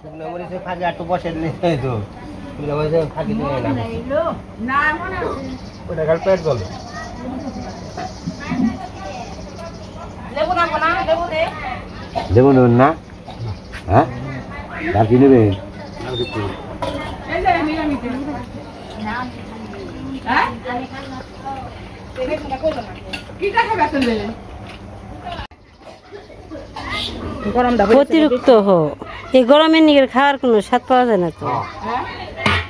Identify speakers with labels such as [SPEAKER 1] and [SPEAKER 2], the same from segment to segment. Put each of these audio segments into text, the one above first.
[SPEAKER 1] শুকনো মরিচে ফাঁকি একটু বসে দিলে তো শুকনো মরিচে ফাঁকি দিলে না ওটা খালি পেট গেল লেবু নেবেন না হ্যাঁ আর কি নেবেন
[SPEAKER 2] অতিরিক্ত এই গরমের নিগের খাওয়ার কোনো স্বাদ পাওয়া যায় না তো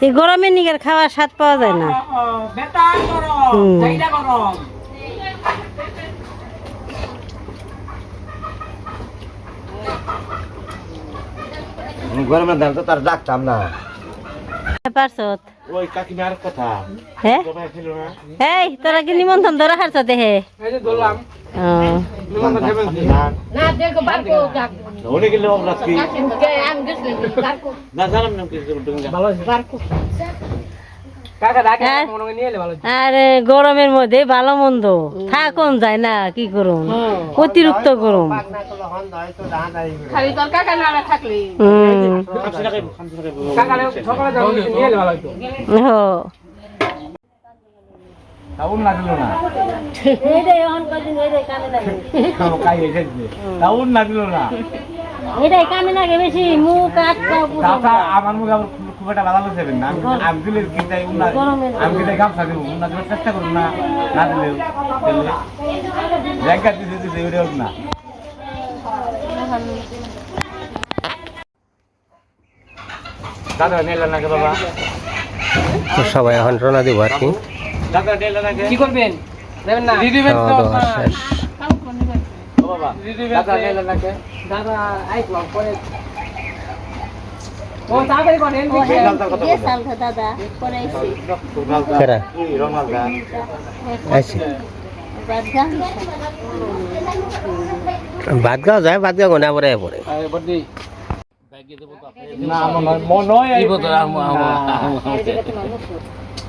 [SPEAKER 2] এই গরমের নিগের খাওয়ার স্বাদ পাওয়া যায় না
[SPEAKER 1] গরমের দাম তো তার ডাকতাম না
[SPEAKER 2] পারছত
[SPEAKER 1] ওই কাকিমার কথা
[SPEAKER 2] হ্যাঁ এই তোরা কি নিমন্ত্রণ ধরা হারছ দেহে আর গরমের মধ্যে ভালো মন্দ থাকুন যায় না কি করুন অতিরিক্ত গরম
[SPEAKER 1] টাউন লাগলো না টাউন লাগলো না
[SPEAKER 2] এটাই কামে লাগে বেশি মুখ
[SPEAKER 1] আমার মুখ আবার খুব একটা ভালো লাগছে না আমি দিলে কিনতে আমি কিনতে গামছা দেবো না দেওয়ার চেষ্টা করুন না না দিলেও ব্যাংকার দিতে দিতে ওটা হোক না দাদা নিলেন নাকি বাবা সবাই এখন রওনা দেবো আর কি দাদা নিলেন নাকি কি করবেন দেবেন না দিদিবেন তো বাবা দাদা নিলেন নাকি দাদা আইলাম পরে ও তাড়াতাড়ি করেন
[SPEAKER 2] যে সাল দাদা পরে আইছি
[SPEAKER 1] কেরা রমাল দা আইছি ভাত খাওয়া যায় ভাত খাওয়া না পরে পরে না মন নয় এই বতো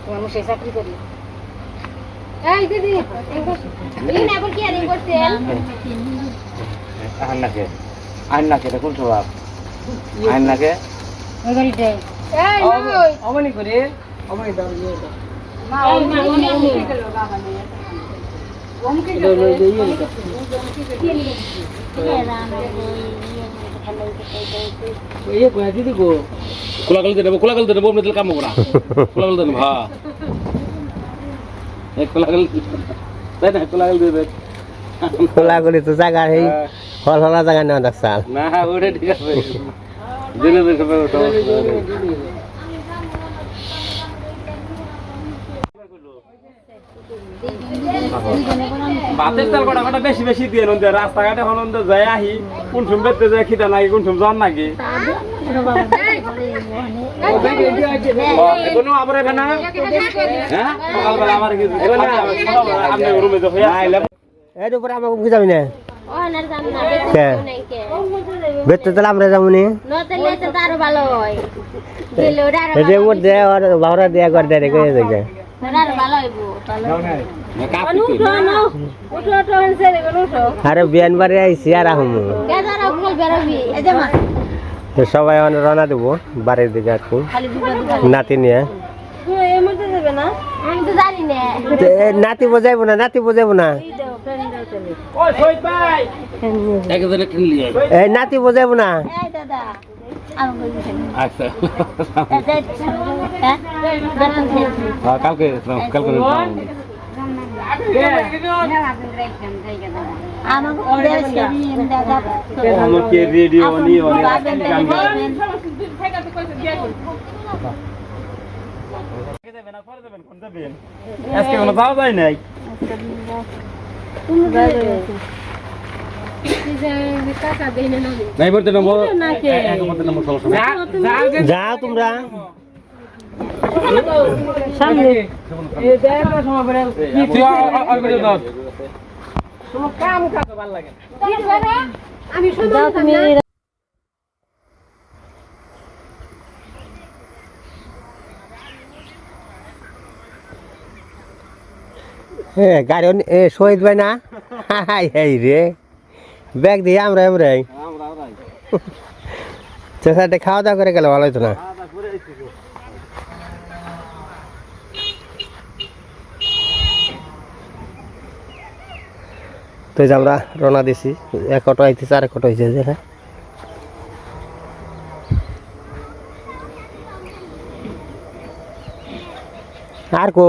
[SPEAKER 2] মানুষ চাকরি করি এই দিদি এই না বল কি আরে করছেন
[SPEAKER 1] আন নাকে কোন স্বভাব আন নাকে
[SPEAKER 2] ওই গাড়িতে এই নই অমনি করে অমনি দাও নিয়ে দাও মা অমনি গেল বাবা নিয়ে অমনি গেল ये कोई दीदी को कुला गल दे वो मतलब काम करा कुला गल दे हां एक कुला गल दे कुला गली तो जगह है हल हला जगह ना दसाल ना ओरे ठीक है दिले में सब उठो বাতের তেল কটা বেশি বেশি দিয়ে নন দে রাস্তাঘাটে হনন দে যায় আহি কোন সুমবেতে যায় খিদা নাই কোন সুম জন নাকি কোনো আবরে খানা হ্যাঁ সকালবেলা আমার কি আপনি রুমে যখন আইলাম এর উপরে আমাকে বুঝ যাবি না ওনার দাম না
[SPEAKER 1] বেতে তাহলে আমরা যাবো নি
[SPEAKER 2] নতলে তো আরো ভালো হয় দিলে ওরা আরো
[SPEAKER 1] এই মোট দে আর বাহরা দেয়া করে দে কই দেখে
[SPEAKER 2] ওরা আরো ভালো হইবো তাহলে উঠো হনছে রে উঠো
[SPEAKER 1] আরে বিয়ান বাড়ি আইছি আর আহমু
[SPEAKER 2] কেদার আপনি বেরবি এই যে মা
[SPEAKER 1] তো সবাই রওনা দেব বাড়ির দিকে আর কি নাতি নিয়ে
[SPEAKER 2] এই মধ্যে যাবে না আমি তো জানি না
[SPEAKER 1] নাতি বোঝাইবো না ওই শহীদ ভাই একজনে কিন লিয়ে এই নাতি বোঝাইবো না
[SPEAKER 2] এই দাদা
[SPEAKER 1] আচ্ছা কালকে আমাকে রেডিও নিয়ে আজকে কোনো যাওয়া যায় নাই নাই বলতে যাও তোমরা সামনে আমি গাড়ি শহীদ ভাই না এই রে ব্যাগ দিয়ে আমরা সাথে খাওয়া দাওয়া করে গেলে ভালো হতো না? তো এই যে আমরা রওনা দিছি, এক অটো আইতেছে আর এক অটো হয়েছে যে আর কো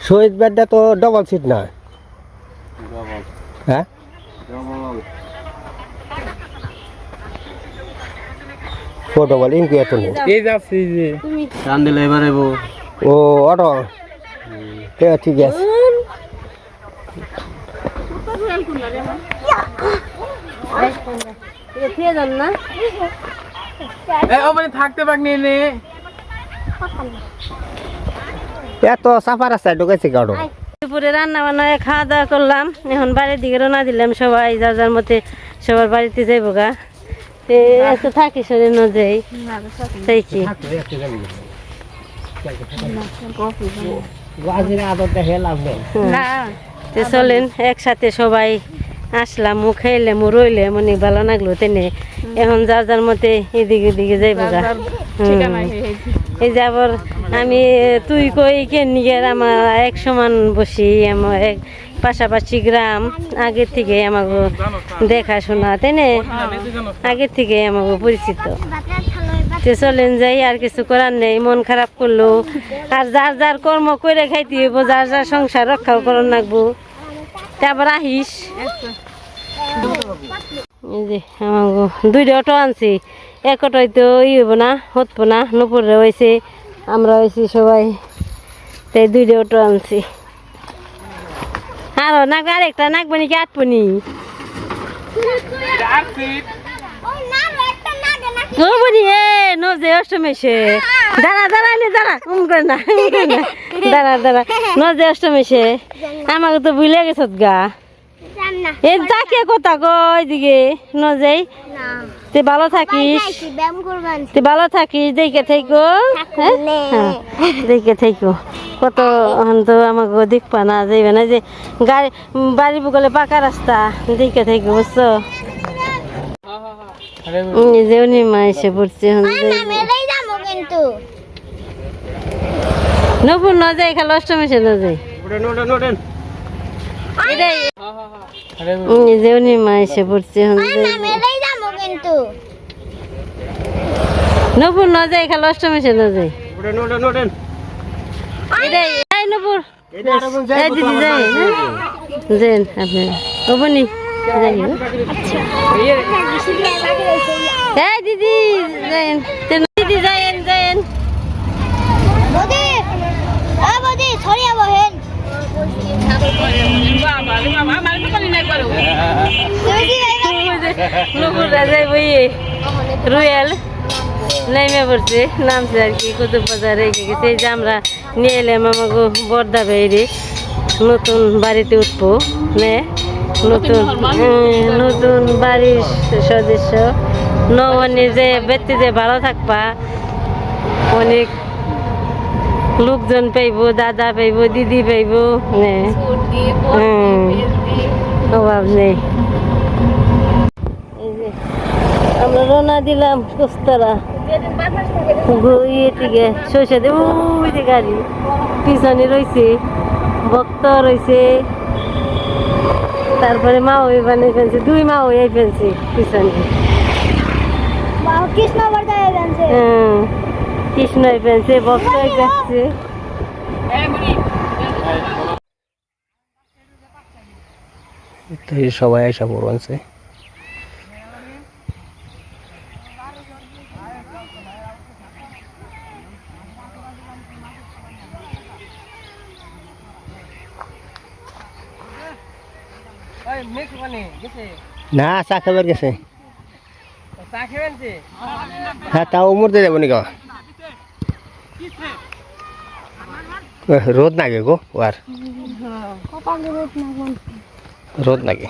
[SPEAKER 1] শহীদ বেডটা তো ডবল সিট না? হ্যাঁ ও ডবল ইনকি এত নেই।
[SPEAKER 2] এই যাচ্ছি যে টান দিলে এবারে
[SPEAKER 1] ও অটো ঠিক আছে।
[SPEAKER 2] থাকতে পারিনি
[SPEAKER 1] এত সাফা রাস্তায় ঢুকেছে গাড়ো।
[SPEAKER 3] দুপুরে রান্না বান্না খাওয়া দাওয়া করলাম, এখন বাড়ির দিকে রওনা দিলাম। সবাই যার যার মতে সবার বাড়িতে যাইব গা। এত থাকি শরীর ন যাই তাই কি চলেন একসাথে সবাই আসলাম, মু খাইলে মু রইলে মনে ভালো লাগলো তেনে। এখন যার যার মতে এদিকে দিকে যাইব গা। এই যে আবার আমি তুই কই কেন নিয়ে আমার এক সমান বসি, আমার এক পাশাপাশি গ্রাম, আগের থেকে আমাকে দেখাশোনা তাই না, আগের থেকে আমাকে পরিচিত। চলেন যাই, আর কিছু করার নেই। মন খারাপ করলো আর যার যার কর্ম করে খাইতে হইব, যার যার সংসার রক্ষাও করার লাগবো। তারপর আহিস এই যে আমাকে দুইটা অটো আনছি, এক অটোয় তো হইব না, হতবো না, নুপুরে হয়েছে, আমরা হয়েছি সবাই, তাই দুইটা অটো আনছি। আরো নাকবে, আরেকটা নাকবে নাকি আটবনি নজে অষ্টমেশে দাঁড়া দাঁড়া নে দাঁড়া করে না দাঁড়া দাঁড়া নজে অষ্টমেশে আমাকে তো ভুলে গেছ গা। এ যাকে কথা কই দিকে নজেই তুই ভালো থাকিস, তুই ভালো থাকিস, দেখে থাইকো দেখে থাইকো। কত তো আমাকে দেখবা না যাইবে না, যে গাড়ি বাড়ি বগলে পাকা রাস্তা, দেখে থাইকো বুঝছো। যে উনি মা এসে পড়ছে নপুর ন যাই, খালি অষ্টমেশে ন যাই, যে উনি মা এসে পড়ছে নপুর ন যাই, খালি অষ্টমেশে ন যাই নপুর দিদি যাই যেন আপনি হবনি যাই দিদি যাইন, দিদি যাইন যাইন রুয়েল নেমে পড়ছে, নামছে আর কি কুতুব বাজার রেখে গেছে। এই যে আমরা নিয়ে এলাম আমাকে বর্দা বাইরে, নতুন বাড়িতে উঠবো নে, নতুন নতুন বাড়ির সদস্য নবনী যে ব্যক্তি যে ভালো থাকবা, অনেক লোকজন পাইব, দাদা পাইব, দিদি পাইব, অভাব নেই। এই যে আমরা রওনা দিলাম কোস্তারা ইয়ে থেকে শৈশাদে, ওই যে গাড়ি পিছনে রয়েছে, ভক্ত রয়েছে, তারপরে মা ওই বানিয়ে ফেলছে, দুই মা ওই ফেলছে পিছনে, কৃষ্ণ ফেলছে, ভক্ত ফেলছে।
[SPEAKER 1] সবাই আসা পড়ছে। না চা খাবার গেছে, হ্যাঁ তাও মরতে যাবো নি গা, রোদ নাগে গো, আর রোদ নাগে।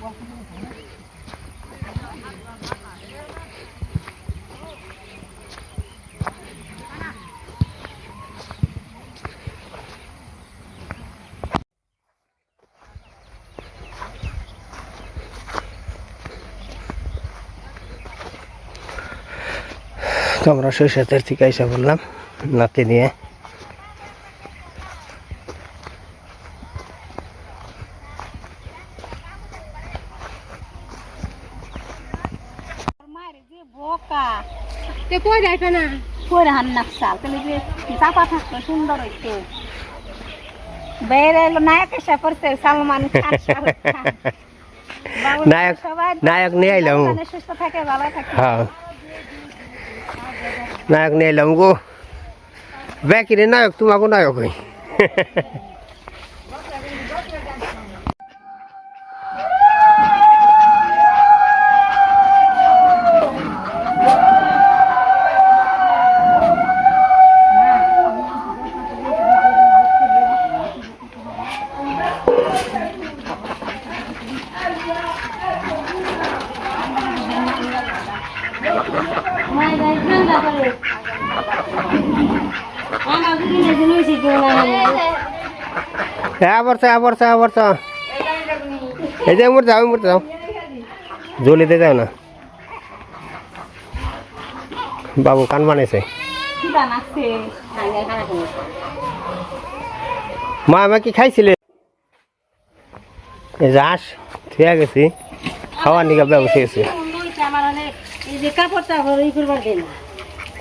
[SPEAKER 1] তো আমরা সৈশাতের থেকে এসে বললাম নাতি নিয়ে।
[SPEAKER 3] সালমান খান
[SPEAKER 1] নায়ক নায়ক নিয়ে আইলাম।
[SPEAKER 3] সুস্থ থাকে, ভালো থাকে।
[SPEAKER 1] হ্যাঁ নায়ক নিয়ে এলাম গো। ব্যাকিরে নায়ক, তোমাকে নায়ক হই। আবার এই যে মরতে যাও জলিতে যাও না। বাবু কান বানাইছে। মা আমা কি খাইছিলে? যাস ঠিক গেছি, খাওয়ার নিকা ব্যবস্থা আছে।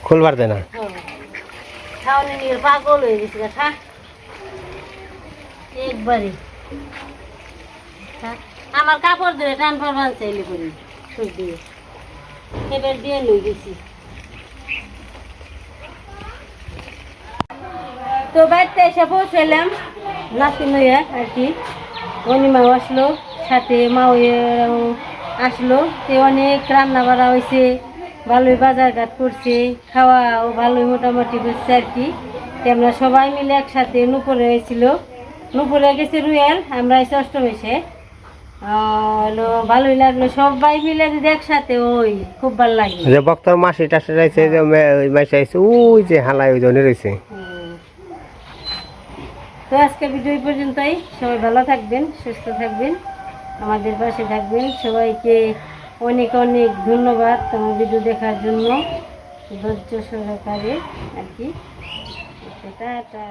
[SPEAKER 1] খুলবার দে না।
[SPEAKER 3] পাগল হয়ে গেছে একবারে। আমার কাপড় ধরে ট্রান্সফার চাইলে করি সুখ দিয়ে এবার দিয়ে লই গেছি। তো বাড়িতে এসে পৌঁছালাম নাতি নইয়া আর কি। অনিমাও আসলো, সাথে মাও আসলো। তো অনেক রান্না বাড়া হয়েছে, ভালোই বাজার ঘাট করছে, খাওয়াও ভালোই মোটামুটি হচ্ছে আর কি। আমরা সবাই মিলে একসাথে নুপুরে হয়েছিল। নুপুরে গেছে রুয়েল, আমরা এসে অষ্টমেশে। হলো ভালোই লাগলো সবাই মিলে যদি একসাথে, ওই খুব ভালো লাগে।
[SPEAKER 1] যে বক্তর মাসি টাসি রয়েছে, যে মাসি আইছে ওই যে হালাই ওই জন্য রয়েছে।
[SPEAKER 3] তো আজকে ভিডিও পর্যন্তই। সবাই ভালো থাকবেন, সুস্থ থাকবেন, আমাদের পাশে থাকবেন। সবাইকে অনেক অনেক ধন্যবাদ তোমার ভিডিও দেখার জন্য, ধৈর্য সহকারে আর কি। টাটা।